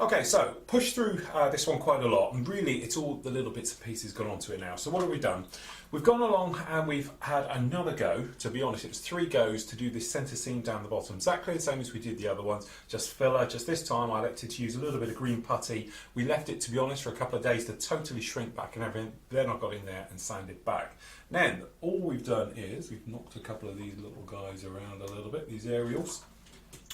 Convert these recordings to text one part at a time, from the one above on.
Okay, so push through this one quite a lot, and really it's all the little bits and pieces gone onto it now. So what have we done? We've gone along and we've had another go. To be honest, it was 3 goes to do this centre seam down the bottom, exactly the same as we did the other ones, just filler. Just this time I elected to use a little bit of green putty. We left it, to be honest, for a couple of days to totally shrink back and everything. Then I got in there and sanded back. Then all we've done is we've knocked a couple of these little guys around a little bit, these aerials.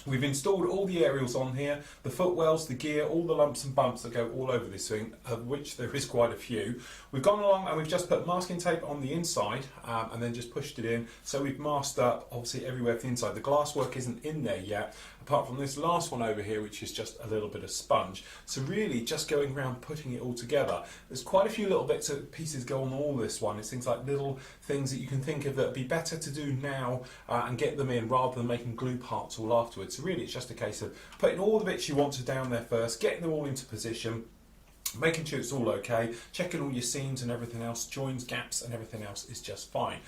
We've installed all the aerials on here, the footwells, the gear, all the lumps and bumps that go all over this thing, of which there is quite a few. We've gone along and we've just put masking tape on the inside and then just pushed it in. So we've masked up obviously everywhere for the inside. The glass work isn't in there yet, apart from this last one over here, which is just a little bit of sponge. So really just going around putting it all together. There's quite a few little bits of pieces go on all this one. It's things like little things that you can think of that would be better to do now and get them in rather than making glue parts all afterwards. So really it's just a case of putting all the bits you want to down there first, getting them all into position, making sure it's all okay, checking all your seams and everything else, joins, gaps and everything else is just fine.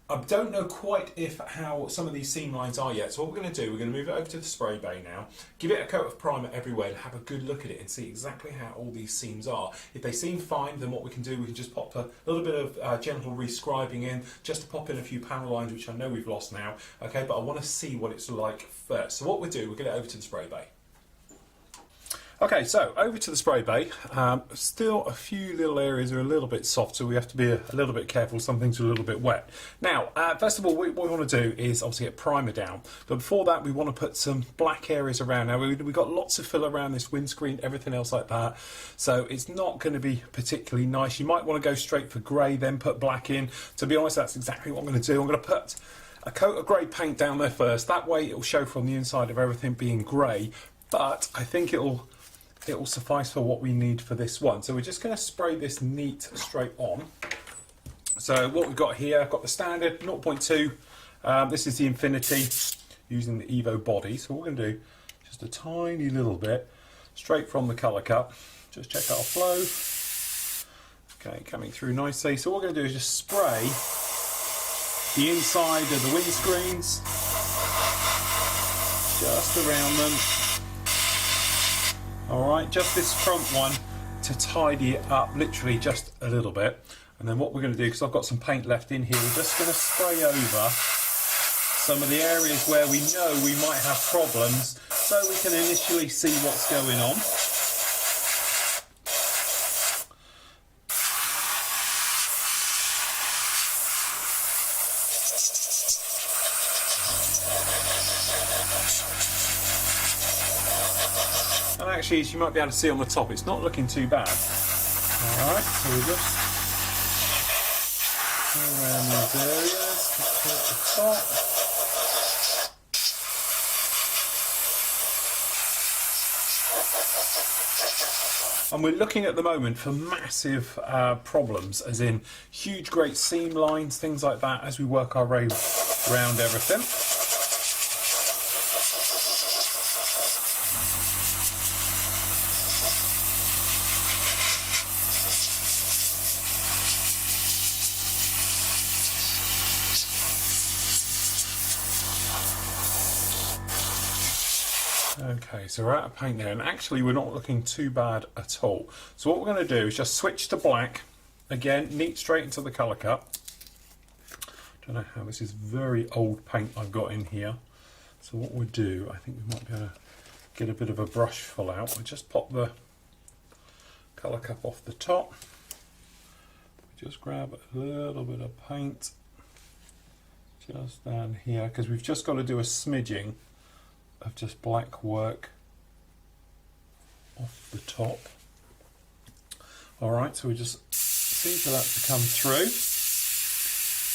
I don't know quite how some of these seam lines are yet, so what we're going to do, we're going to move it over to the spray bay now, give it a coat of primer everywhere and have a good look at it and see exactly how all these seams are. If they seem fine, then what we can do, we can just pop a little bit of gentle rescribing in, just to pop in a few panel lines, which I know we've lost now, okay, but I want to see what it's like first. So what we'll do, we'll get it over to the spray bay. Okay, so over to the spray bay. Still a few little areas are a little bit soft, so we have to be a little bit careful. Some things are a little bit wet. Now, first of all, what we want to do is obviously get primer down. But before that, we want to put some black areas around. Now, we've got lots of fill around this windscreen, everything else like that. So it's not going to be particularly nice. You might want to go straight for grey, then put black in. To be honest, that's exactly what I'm going to do. I'm going to put a coat of grey paint down there first. That way, it'll show from the inside of everything being grey. But I think it will suffice for what we need for this one. So we're just going to spray this neat straight on. So what we've got here, I've got the standard 0.2. This is the Infinity using the Evo body. So what we're going to do, just a tiny little bit straight from the colour cup. Just check our flow. Okay, coming through nicely. So what we're going to do is just spray the inside of the windscreens, just around them. Alright, just this front one to tidy it up, literally just a little bit. And then what we're going to do, because I've got some paint left in here, we're just going to spray over some of the areas where we know we might have problems, so we can initially see what's going on. And actually, as you might be able to see on the top, it's not looking too bad. Alright, so we just go around these areas, at the top. And we're looking at the moment for massive problems, as in huge great seam lines, things like that, as we work our way around everything. Okay, so we're out of paint there, and actually we're not looking too bad at all. So what we're going to do is just switch to black, again, neat straight into the colour cup. Don't know how, this is very old paint I've got in here. So what we'll do, I think we might be able to get a bit of a brush full out. We'll just pop the colour cup off the top. Just grab a little bit of paint just down here, because we've just got to do a smidging of just black work off the top. Alright, so we just see for that to come through.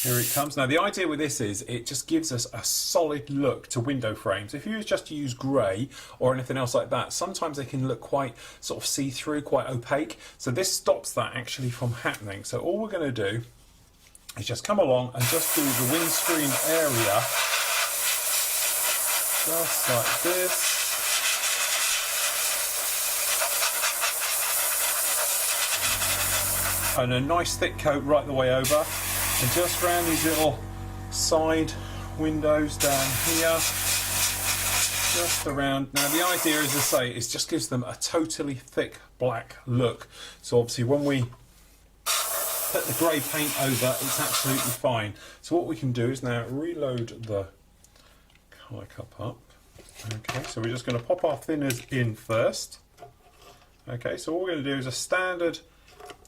Here it comes. Now the idea with this is it just gives us a solid look to window frames. If you was just to use grey or anything else like that, sometimes they can look quite sort of see-through, quite opaque. So this stops that actually from happening. So all we're going to do is just come along and just do the windscreen area just like this. And a nice thick coat right the way over. And just around these little side windows down here, just around. Now the idea, as I say, is just gives them a totally thick black look. So obviously when we put the grey paint over, it's absolutely fine. So what we can do is now reload the colour cup up. Okay, so we're just going to pop our thinners in first. Okay, so what we're going to do is a standard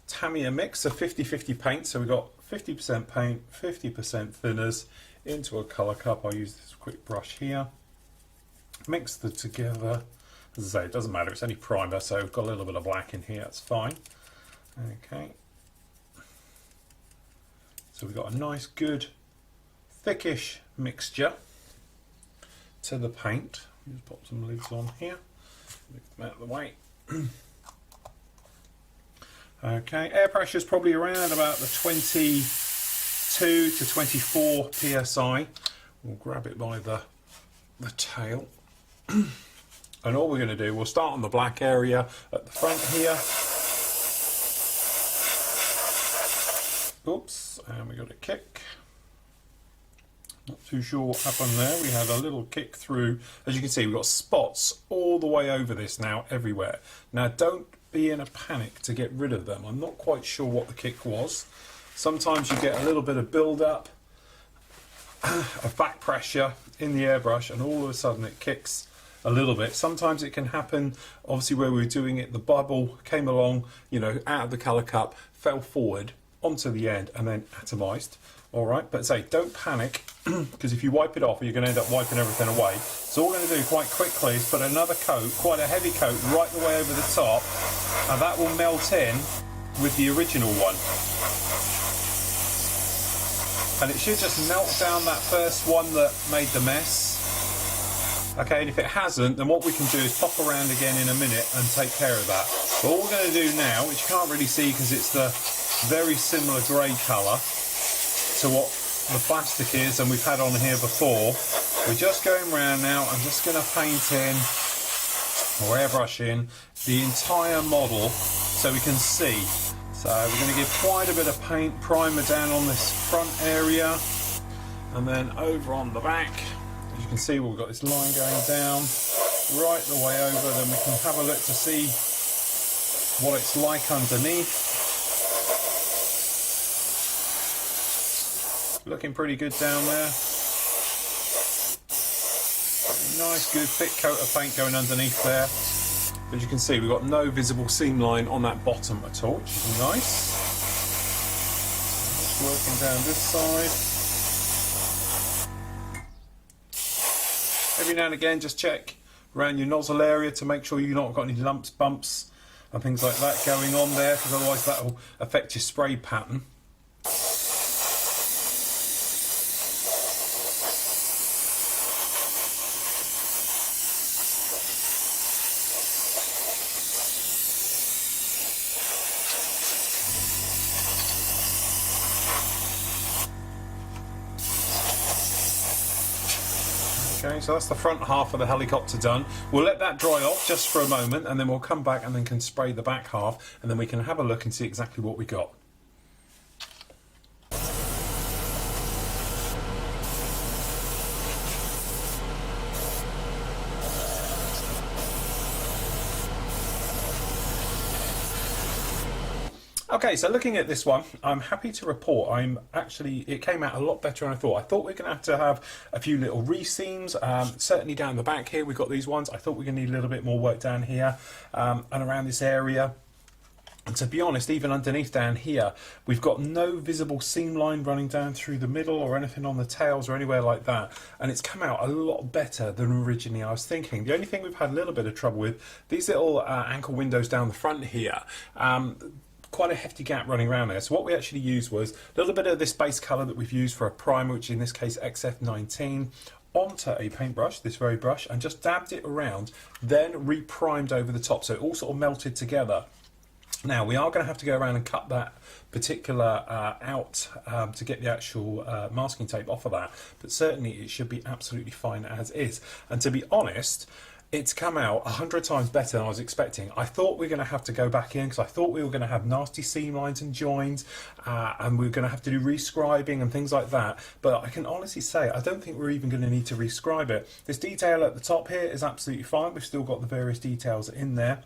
Tamiya mix of 50-50 paint. So we've got 50% paint, 50% thinners into a colour cup. I'll use this quick brush here. Mix them together. As I say, it doesn't matter, it's only primer, so we've got a little bit of black in here, that's fine. Okay. So we've got a nice, good, thickish mixture to the paint. Just pop some lids on here, move them out of the way. Okay, air pressure is probably around about the 22 to 24 psi. We'll grab it by the tail. And all we're going to do, we'll start on the black area at the front here. Oops, and we got a kick. Not too sure what happened there. We had a little kick through. As you can see, we've got spots all the way over this now, everywhere. Now, don't be in a panic to get rid of them. I'm not quite sure what the kick was. Sometimes you get a little bit of build-up of back pressure in the airbrush, and all of a sudden it kicks a little bit. Sometimes it can happen, obviously, where we were doing it, the bubble came along, you know, out of the colour cup, fell forward onto the end, and then atomized. All right, but say, don't panic, because if you wipe it off, you're going to end up wiping everything away. So all we're going to do quite quickly is put another coat, quite a heavy coat, right the way over the top, and that will melt in with the original one. And it should just melt down that first one that made the mess. Okay, and if it hasn't, then what we can do is pop around again in a minute and take care of that. But all we're going to do now, which you can't really see because it's the very similar grey colour to what the plastic is and we've had on here before, we're just going around now. I'm just going to paint in, or airbrush in, the entire model so we can see. So we're going to give quite a bit of paint primer down on this front area, and then over on the back. As you can see, we've got this line going down right the way over. Then we can have a look to see what it's like underneath. Looking pretty good down there. Nice, good, thick coat of paint going underneath there. As you can see, we've got no visible seam line on that bottom at all, which is nice. Just working down this side. Every now and again, just check around your nozzle area to make sure you've not got any lumps, bumps and things like that going on there, because otherwise that will affect your spray pattern. Okay, so that's the front half of the helicopter done. We'll let that dry off just for a moment, and then we'll come back and then can spray the back half, and then we can have a look and see exactly what we got. Okay, so looking at this one, I'm happy to report it came out a lot better than I thought. I thought we were going to have a few little re-seams, certainly down the back here we've got these ones. I thought we were going to need a little bit more work down here and around this area. And to be honest, even underneath down here, we've got no visible seam line running down through the middle or anything on the tails or anywhere like that. And it's come out a lot better than originally I was thinking. The only thing we've had a little bit of trouble with, these little ankle windows down the front here, quite a hefty gap running around there. So what we actually used was a little bit of this base colour that we've used for a primer, which in this case XF19, onto a paintbrush, this very brush, and just dabbed it around, then re-primed over the top, so it all sort of melted together. Now we are going to have to go around and cut that particular out to get the actual masking tape off of that, but certainly it should be absolutely fine as is. And to be honest, it's come out 100 times better than I was expecting. I thought we were going to have to go back in because I thought we were going to have nasty seam lines and joins, and we were going to have to do rescribing and things like that. But I can honestly say I don't think we're even going to need to rescribe it. This detail at the top here is absolutely fine. We've still got the various details in there.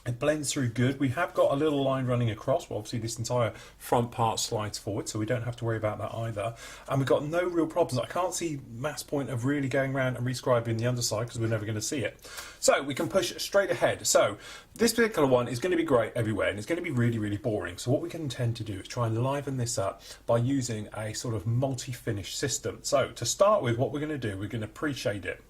It blends through good. We have got a little line running across. Well, obviously this entire front part slides forward, so we don't have to worry about that either. And we've got no real problems. I can't see mass point of really going around and rescribing the underside because we're never going to see it. So we can push straight ahead. So this particular one is going to be great everywhere, and it's going to be really, really boring. So what we can intend to do is try and liven this up by using a sort of multi-finish system. So to start with, what we're going to do, we're going to pre-shade it.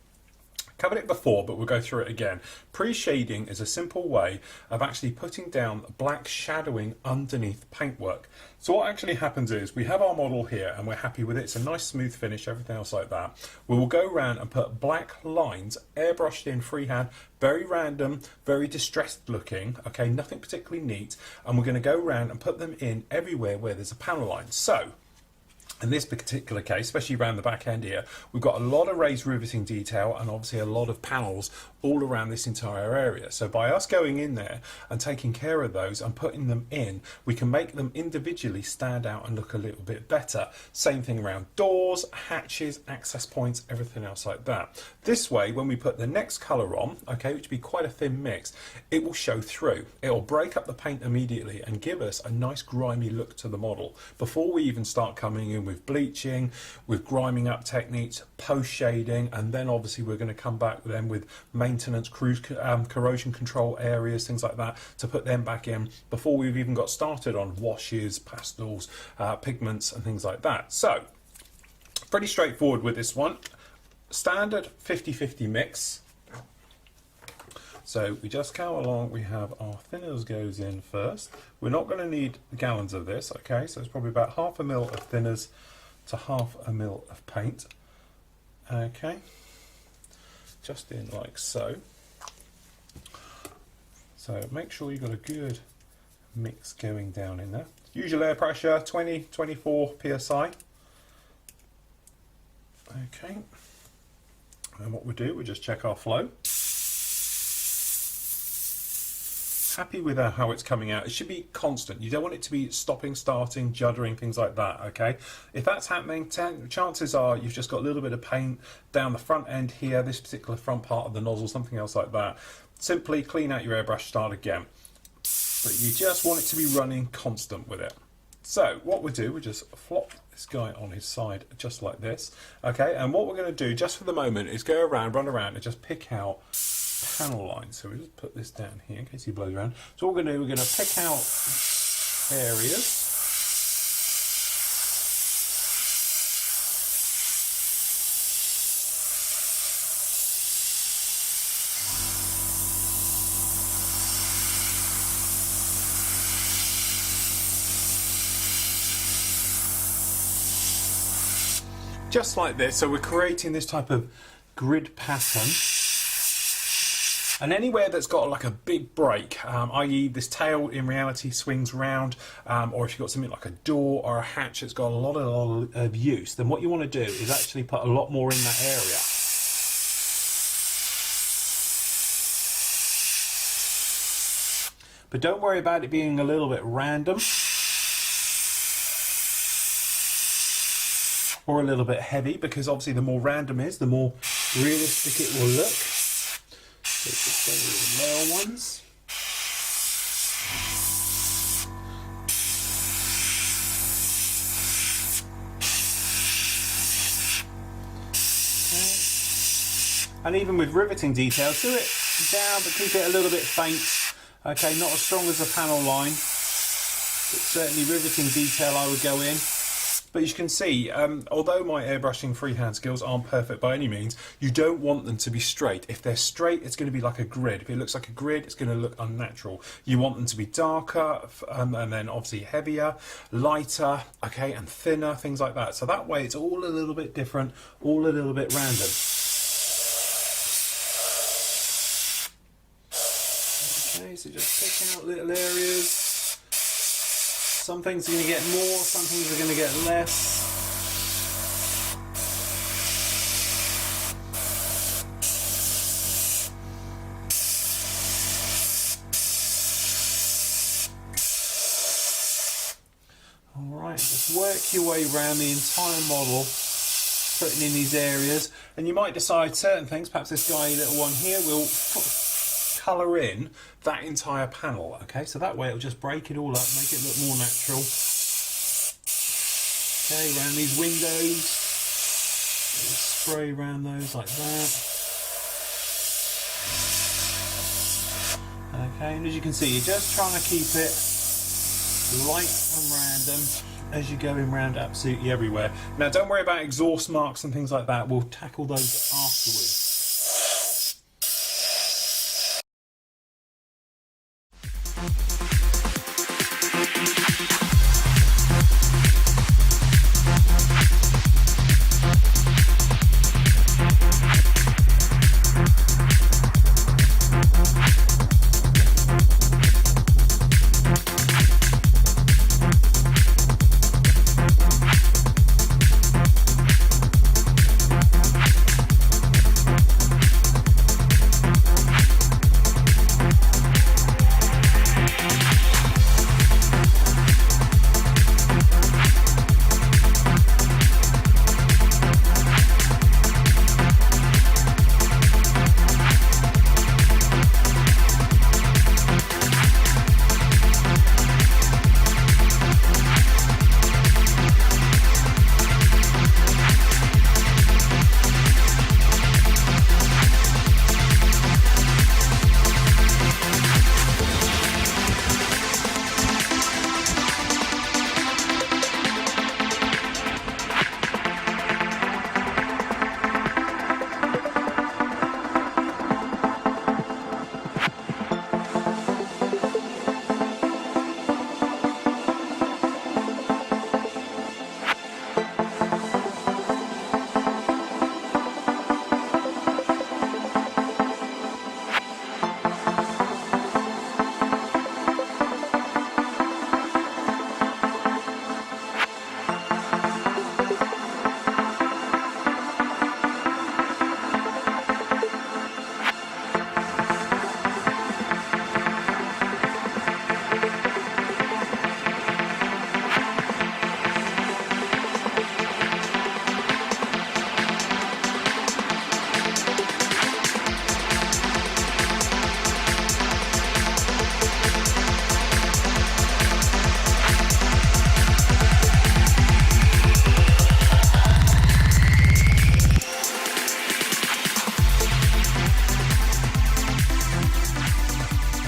Covered it before, but we'll go through it again. Pre-shading is a simple way of actually putting down black shadowing underneath paintwork. So what actually happens is we have our model here and we're happy with it. It's a nice smooth finish, everything else like that. We will go around and put black lines airbrushed in freehand, very random, very distressed looking, okay, nothing particularly neat. And we're going to go around and put them in everywhere where there's a panel line. So in this particular case, especially around the back end here, we've got a lot of raised riveting detail and obviously a lot of panels all around this entire area. So by us going in there and taking care of those and putting them in, we can make them individually stand out and look a little bit better. Same thing around doors, hatches, access points, everything else like that. This way, when we put the next colour on, okay, which would be quite a thin mix, it will show through. It will break up the paint immediately and give us a nice grimy look to the model before we even start coming in with bleaching, with griming up techniques, post shading, and then obviously we're going to come back then with maintenance, corrosion control areas, things like that, to put them back in before we've even got started on washes, pastels, pigments and things like that. So pretty straightforward with this one. Standard 50-50 mix. So we just go along, we have our thinners goes in first. We're not going to need gallons of this, okay, so it's probably about 1/2 ml of thinners to 1/2 ml of paint. Okay, just in like so. So make sure you've got a good mix going down in there. Usual air pressure, 20-24 psi. Okay, and what we do, we just check our flow. Happy with how it's coming out. It should be constant. You don't want it to be stopping, starting, juddering, things like that, okay? If that's happening, chances are you've just got a little bit of paint down the front end here, this particular front part of the nozzle, something else like that. Simply clean out your airbrush, start again. But you just want it to be running constant with it. So what we do, we just flop this guy on his side just like this, okay? And what we're going to do just for the moment is go around, run around and just pick out panel lines. So we just put this down here in case he blows around. So what we're going to do, we're going to pick out areas. Just like this. So we're creating this type of grid pattern. And anywhere that's got like a big break, i.e. this tail in reality swings round, or if you've got something like a door or a hatch that's got a lot of use, then what you want to do is actually put a lot more in that area. But don't worry about it being a little bit random or a little bit heavy, because obviously the more random is, the more realistic it will look. So just go with the male ones. Okay. And even with riveting details, do it down but keep it a little bit faint. Okay, not as strong as the panel line, but certainly riveting detail I would go in. But as you can see, although my airbrushing freehand skills aren't perfect by any means, you don't want them to be straight. If they're straight, it's going to be like a grid. If it looks like a grid, it's going to look unnatural. You want them to be darker, and then obviously heavier, lighter, okay, and thinner, things like that. So that way it's all a little bit different, all a little bit random. Okay, so just pick out little areas. Some things are going to get more, some things are going to get less. work your way around the entire model, putting in these areas, and you might decide certain things, perhaps this guy little one here will colour in that entire panel, okay, so that way it'll just break it all up, make it look more natural. Okay, around these windows, spray around those like that. Okay, and as you can see, you're just trying to keep it light and random as you're going around absolutely everywhere. Now don't worry about exhaust marks and things like that, we'll tackle those afterwards.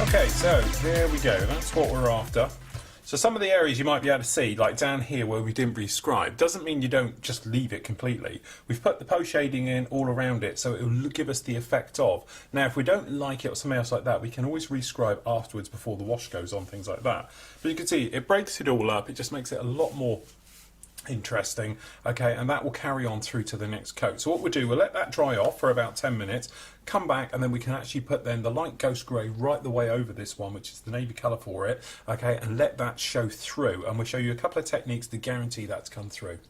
Okay, so there we go, that's what we're after. So some of the areas you might be able to see, like down here where we didn't rescribe, doesn't mean you don't just leave it completely. We've put the post shading in all around it, so it will give us the effect of. Now if we don't like it or something else like that, we can always rescribe afterwards before the wash goes on, things like that. But you can see, it breaks it all up, it just makes it a lot more interesting, okay, and that will carry on through to the next coat. So what we'll do, we'll let that dry off for about 10 minutes, come back, and then we can actually put then the light ghost grey right the way over this one, which is the navy colour for it, okay, and let that show through, and we'll show you a couple of techniques to guarantee that's come through.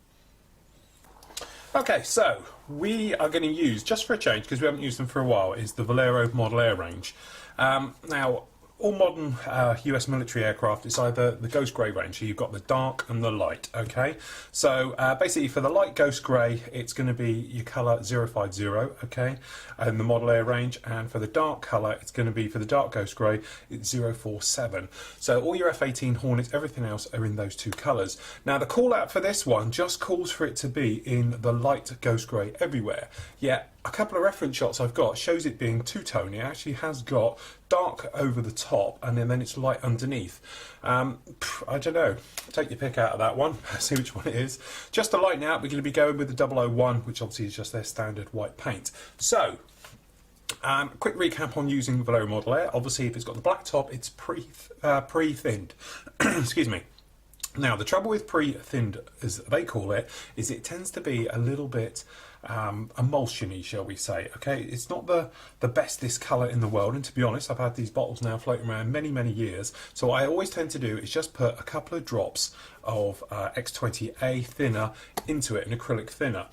Okay, so we are going to use, just for a change, because we haven't used them for a while, is the Valero Model Air range. Now all modern US military aircraft, it's either the ghost grey range, so you've got the dark and the light, okay? So basically for the light ghost grey, it's going to be your colour 050, okay, and the Model Air range, and for the dark colour, it's going to be, for the dark ghost grey, it's 047. So all your F-18 Hornets, everything else are in those two colours. Now the call out for this one just calls for it to be in the light ghost grey everywhere, yet a couple of reference shots I've got shows it being two-tone. It actually has got dark over the top and then it's light underneath. I don't know, take your pick out of that one, see which one it is. Just to lighten out, we're going to be going with the 001, which obviously is just their standard white paint. So quick recap on using Valero Model Air. Obviously if it's got the black top, it's pre-thinned. Excuse me. Now the trouble with pre-thinned, as they call it, is it tends to be a little bit emulsiony, shall we say. Okay, it's not the bestest colour in the world, and to be honest, I've had these bottles now floating around many years, so what I always tend to do is just put a couple of drops of X20A thinner into it, an acrylic thinner.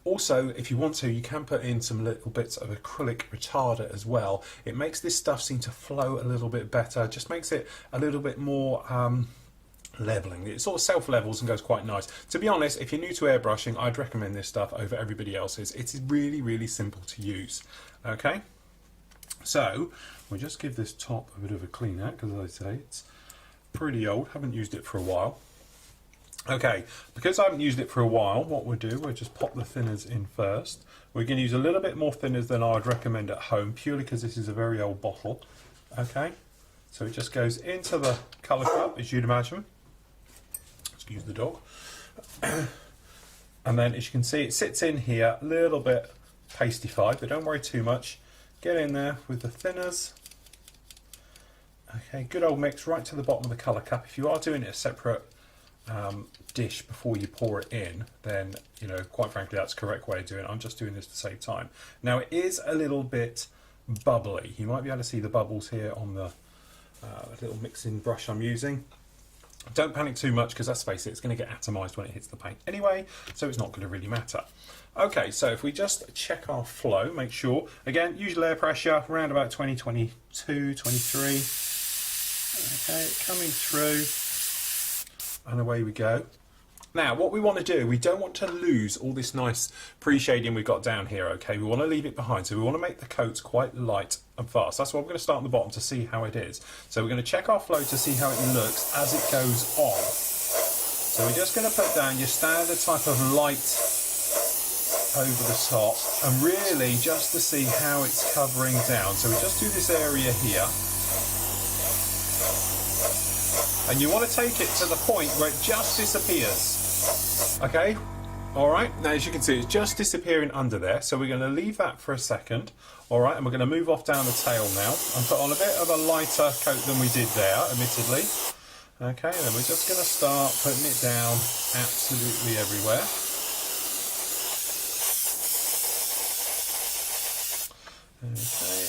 Also, if you want to, you can put in some little bits of acrylic retarder as well. It makes this stuff seem to flow a little bit better, just makes it a little bit more leveling. It sort of self-levels and goes quite nice. To be honest, if you're new to airbrushing, I'd recommend this stuff over everybody else's. It's really, really simple to use. Okay, so we'll just give this top a bit of a clean out, because as I say, it's pretty old, haven't used it for a while. Okay, because I haven't used it for a while, what we'll do, we'll just pop the thinners in first. We're going to use a little bit more thinners than I'd recommend at home, purely because this is a very old bottle. Okay, so it just goes into the colour cup, as you'd imagine. Excuse the dog. And then, as you can see, it sits in here a little bit pastified, but don't worry too much. Get in there with the thinners. Okay, good old mix right to the bottom of the colour cup. If you are doing it a separate dish before you pour it in, then, you know, quite frankly, that's the correct way of doing it. I'm just doing this to save time. Now, it is a little bit bubbly. You might be able to see the bubbles here on the little mixing brush I'm using. Don't panic too much, because let's face it, it's going to get atomized when it hits the paint anyway, so it's not going to really matter. Okay, so if we just check our flow, make sure, again, usual air pressure around about 20, 22, 23. Okay, coming through, and away we go. Now, what we want to do, we don't want to lose all this nice pre-shading we've got down here, okay? We want to leave it behind, so we want to make the coats quite light and fast. That's why we're going to start at the bottom to see how it is. So we're going to check our flow to see how it looks as it goes on. So we're just going to put down your standard type of light over the top, and really just to see how it's covering down. So we just do this area here. And you want to take it to the point where it just disappears. Okay, all right, now as you can see, it's just disappearing under there, so we're going to leave that for a second. All right, and we're going to move off down the tail now and put on a bit of a lighter coat than we did there, admittedly. Okay, and then we're just going to start putting it down absolutely everywhere. Okay,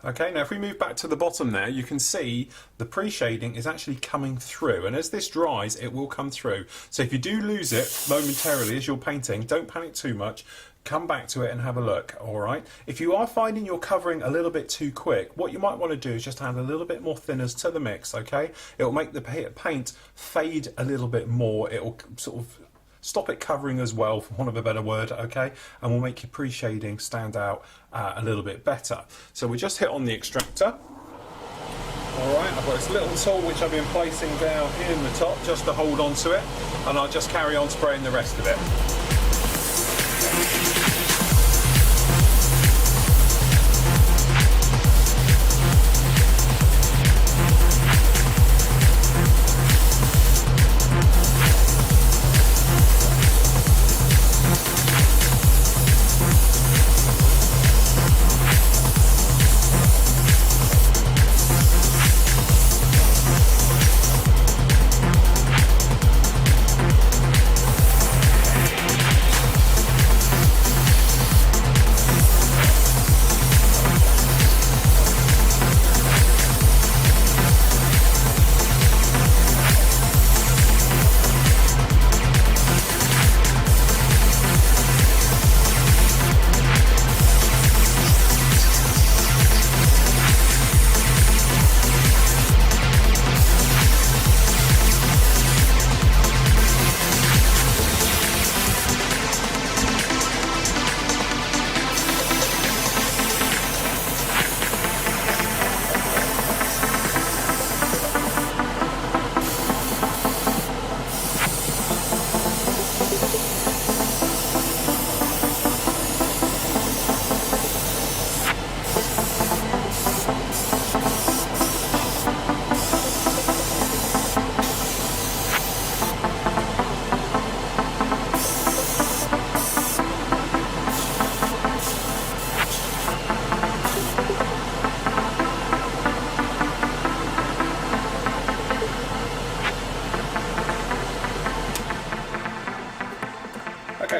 okay, now if we move back to the bottom there, you can see the pre-shading is actually coming through, and as this dries, it will come through. So if you do lose it momentarily as you're painting, don't panic too much. Come back to it and have a look, all right? If you are finding you're covering a little bit too quick, what you might want to do is just add a little bit more thinners to the mix, okay? It'll make the paint fade a little bit more. It'll sort of stop it covering as well, for want of a better word, okay? And will make your pre-shading stand out a little bit better. So we just hit on the extractor. All right, I've got this little tool which I've been placing down in the top just to hold on to it, and I'll just carry on spraying the rest of it.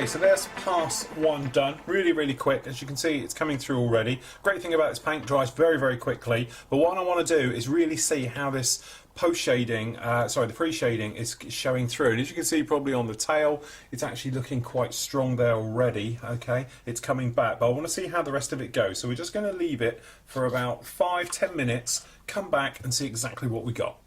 so there's pass 1 done. Really, really quick. As you can see, it's coming through already. Great thing about this paint, dries very, very quickly. But what I want to do is really see how this post-shading, the pre-shading is showing through. And as you can see probably on the tail, it's actually looking quite strong there already, okay? It's coming back, but I want to see how the rest of it goes. So we're just going to leave it for about 5-10 minutes, come back and see exactly what we got.